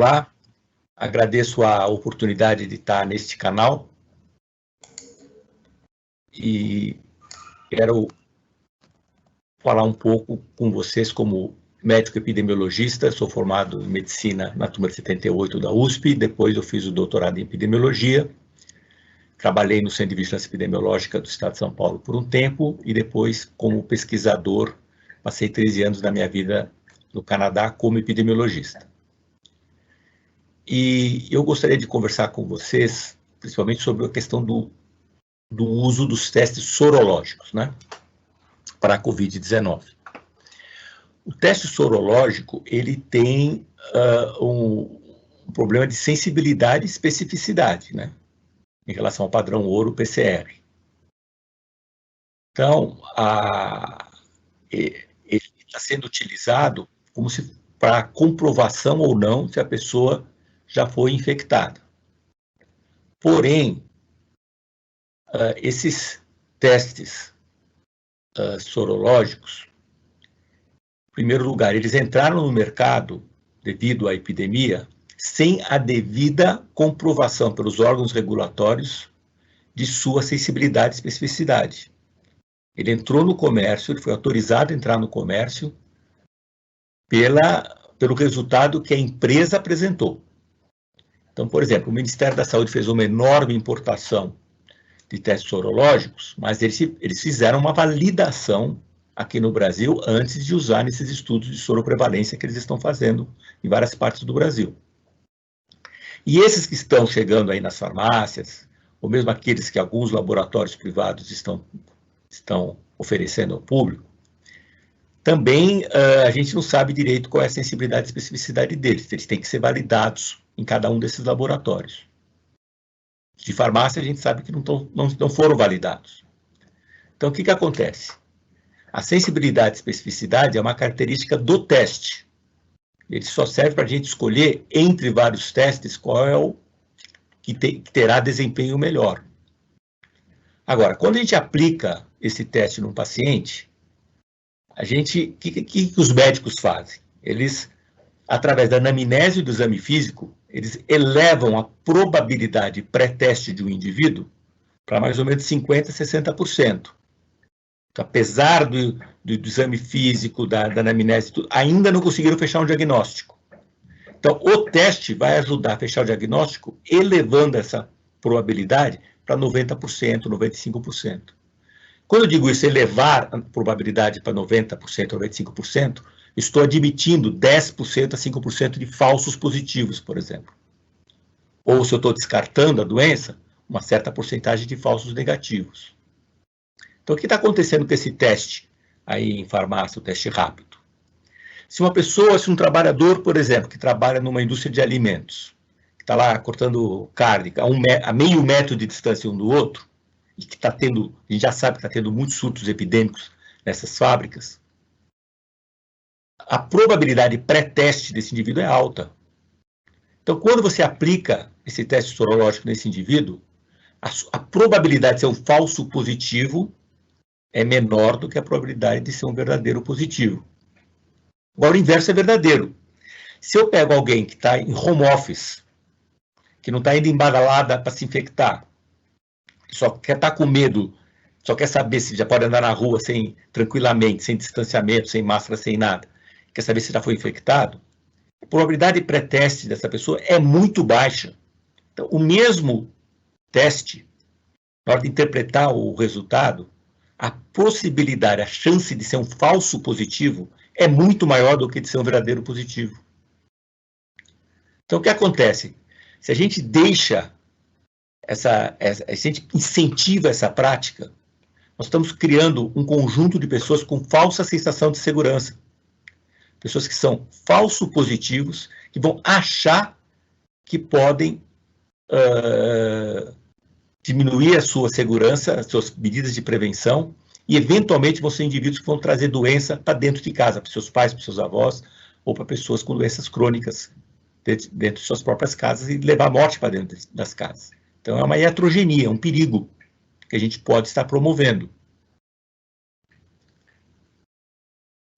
Olá, agradeço a oportunidade de estar neste canal e quero falar um pouco com vocês como médico epidemiologista. Sou formado em medicina na turma de 78 da USP, depois eu fiz o doutorado em epidemiologia, trabalhei no Centro de Vigilância Epidemiológica do Estado de São Paulo por um tempo e depois como pesquisador, passei 13 anos da minha vida no Canadá como epidemiologista. E eu gostaria de conversar com vocês, principalmente sobre a questão do uso dos testes sorológicos, né, para a Covid-19. O teste sorológico, ele tem um problema de sensibilidade e especificidade, né, em relação ao padrão ouro PCR. Então, ele está sendo utilizado como se para comprovação ou não se a pessoa já foi infectada. Porém, esses testes sorológicos, em primeiro lugar, eles entraram no mercado devido à epidemia sem a devida comprovação pelos órgãos regulatórios de sua sensibilidade e especificidade. Ele entrou no comércio, ele foi autorizado a entrar no comércio pelo resultado que a empresa apresentou. Então, por exemplo, o Ministério da Saúde fez uma enorme importação de testes sorológicos, mas eles fizeram uma validação aqui no Brasil antes de usar nesses estudos de soroprevalência que eles estão fazendo em várias partes do Brasil. E esses que estão chegando aí nas farmácias, ou mesmo aqueles que alguns laboratórios privados estão oferecendo ao público, também a gente não sabe direito qual é a sensibilidade e especificidade deles. Eles têm que ser validados em cada um desses laboratórios. De farmácia, a gente sabe que não foram validados. Então, o que acontece? A sensibilidade e especificidade é uma característica do teste. Ele só serve para a gente escolher, entre vários testes, qual é o que terá desempenho melhor. Agora, quando a gente aplica esse teste num paciente, o que os médicos fazem? Eles, através da anamnese e do exame físico, eles elevam a probabilidade pré-teste de um indivíduo para mais ou menos 50% a 60%. Então, apesar do exame físico, da anamnese, ainda não conseguiram fechar um diagnóstico. Então, o teste vai ajudar a fechar o diagnóstico, elevando essa probabilidade para 90%, 95%. Quando eu digo isso, elevar a probabilidade para 90%, 95%, estou admitindo 10% a 5% de falsos positivos, por exemplo. Ou se eu estou descartando a doença, uma certa porcentagem de falsos negativos. Então, o que está acontecendo com esse teste aí em farmácia, o teste rápido? Se um trabalhador, por exemplo, que trabalha numa indústria de alimentos, que está lá cortando carne a meio metro de distância um do outro, e que está tendo, a gente já sabe que está tendo muitos surtos epidêmicos nessas fábricas, a probabilidade pré-teste desse indivíduo é alta. Então, quando você aplica esse teste sorológico nesse indivíduo, a probabilidade de ser um falso positivo é menor do que a probabilidade de ser um verdadeiro positivo. Agora, o inverso é verdadeiro. Se eu pego alguém que está em home office, que não está indo em badalada para se infectar, que só quer estar com medo, só quer saber se já pode andar na rua tranquilamente, sem distanciamento, sem máscara, sem nada, quer saber se já foi infectado, a probabilidade de pré-teste dessa pessoa é muito baixa. Então, o mesmo teste, na hora de interpretar o resultado, a possibilidade, a chance de ser um falso positivo é muito maior do que de ser um verdadeiro positivo. Então, o que acontece? Se a gente deixa se a gente incentiva essa prática, nós estamos criando um conjunto de pessoas com falsa sensação de segurança. Pessoas que são falso positivos, que vão achar que podem diminuir a sua segurança, as suas medidas de prevenção, e eventualmente vão ser indivíduos que vão trazer doença para dentro de casa, para seus pais, para seus avós, ou para pessoas com doenças crônicas dentro de suas próprias casas e levar a morte para dentro das casas. Então, é uma iatrogenia, um perigo que a gente pode estar promovendo.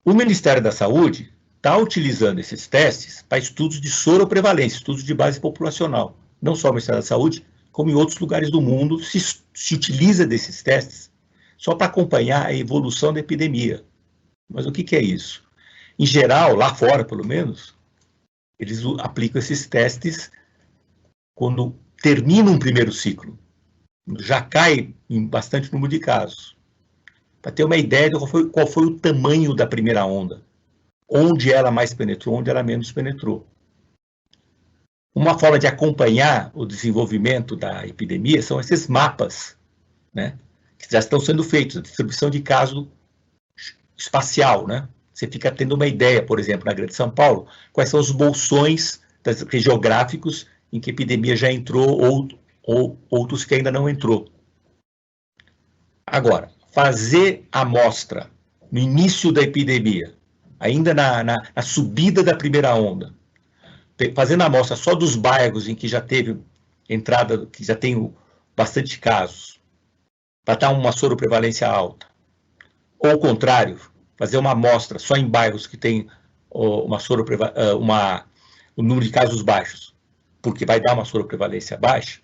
O Ministério da Saúde está utilizando esses testes para estudos de soroprevalência, estudos de base populacional. Não só no Ministério da Saúde, como em outros lugares do mundo, se utiliza desses testes só para acompanhar a evolução da epidemia. Mas o que é isso? Em geral, lá fora pelo menos, eles aplicam esses testes quando termina um primeiro ciclo. Já cai em bastante número de casos. Para ter uma ideia de qual foi o tamanho da primeira onda. Onde ela mais penetrou, onde ela menos penetrou. Uma forma de acompanhar o desenvolvimento da epidemia são esses mapas, né, que já estão sendo feitos, a distribuição de caso espacial, né? Você fica tendo uma ideia, por exemplo, na Grande São Paulo, quais são os bolsões geográficos em que a epidemia já entrou ou outros que ainda não entrou. Agora, fazer a amostra no início da epidemia, ainda na subida da primeira onda, fazendo a amostra só dos bairros em que já teve entrada, que já tem bastante casos, para dar uma soroprevalência alta. Ou ao contrário, fazer uma amostra só em bairros que tem o número de casos baixos, porque vai dar uma soroprevalência baixa.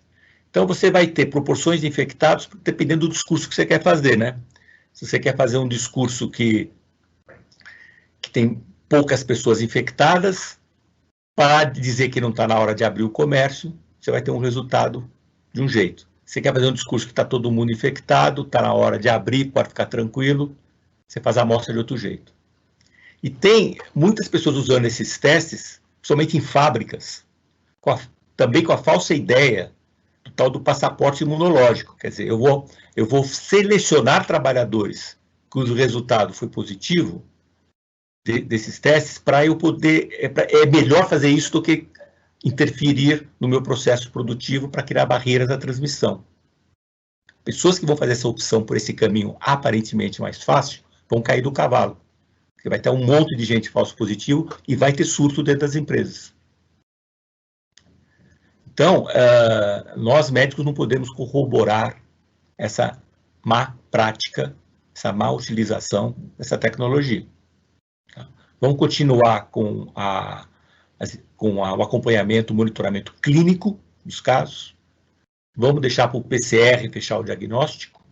Então, você vai ter proporções de infectados dependendo do discurso que você quer fazer, né? Se você quer fazer um discurso que tem poucas pessoas infectadas, para dizer que não está na hora de abrir o comércio, você vai ter um resultado de um jeito. Você quer fazer um discurso que está todo mundo infectado, está na hora de abrir, pode ficar tranquilo, você faz a amostra de outro jeito. E tem muitas pessoas usando esses testes, somente em fábricas, também com a falsa ideia do tal do passaporte imunológico. Quer dizer, eu vou selecionar trabalhadores cujo resultado foi positivo desses testes para eu poder... É melhor fazer isso do que interferir no meu processo produtivo para criar barreiras da transmissão. Pessoas que vão fazer essa opção por esse caminho aparentemente mais fácil vão cair do cavalo. Porque vai ter um monte de gente falso positivo e vai ter surto dentro das empresas. Então, nós médicos não podemos corroborar essa má prática, essa má utilização dessa tecnologia. Tá? Vamos continuar com o acompanhamento, o monitoramento clínico dos casos. Vamos deixar para o PCR fechar o diagnóstico.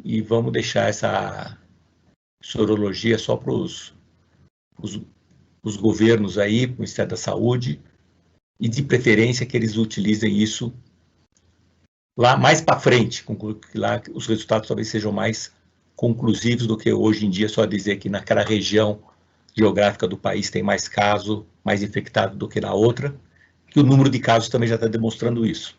E vamos deixar essa sorologia só para os governos aí, para o Ministério da Saúde, e de preferência que eles utilizem isso lá mais para frente, que lá os resultados talvez sejam mais conclusivos do que hoje em dia só dizer que naquela região geográfica do país tem mais caso, mais infectado do que na outra, que o número de casos também já está demonstrando isso.